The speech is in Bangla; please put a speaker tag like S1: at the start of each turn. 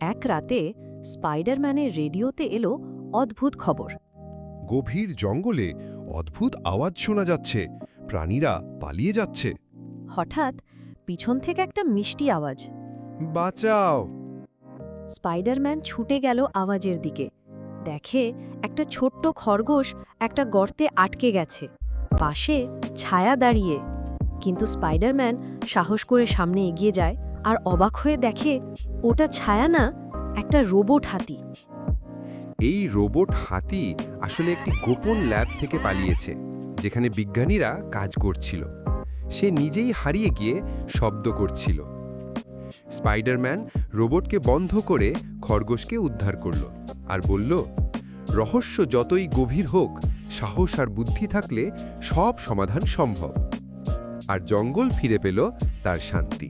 S1: এক রাতে স্পাইডারম্যানের রেডিওতে এলো অদ্ভুত খবর।
S2: গভীর জঙ্গলে অদ্ভুত আওয়াজ শোনা যাচ্ছে, প্রাণীরা পালিয়ে যাচ্ছে।
S1: হঠাৎ পিছন থেকে একটা মিষ্টি আওয়াজ।
S2: বাঁচাও!
S1: স্পাইডারম্যান ছুটে গেল আওয়াজের দিকে। দেখে একটা ছোট্ট খরগোশ একটা গর্তে আটকে গেছে, পাশে ছায়া দাঁড়িয়ে। কিন্তু স্পাইডারম্যান সাহস করে সামনে এগিয়ে যায় আর অবাক হয়ে দেখে ওটা ছায়া না, একটা রোবট হাতি।
S3: এই রোবট হাতি আসলে একটি গোপন ল্যাব থেকে পালিয়েছে, যেখানে বিজ্ঞানীরা কাজ করছিল। সে নিজেই হারিয়ে গিয়ে শব্দ করছিল। স্পাইডারম্যান রোবটকে বন্ধ করে খরগোশকে উদ্ধার করল আর বলল, রহস্য যতই গভীর হোক, সাহস আর বুদ্ধি থাকলে সব সমাধান সম্ভব। আর জঙ্গল ফিরে পেল তার শান্তি।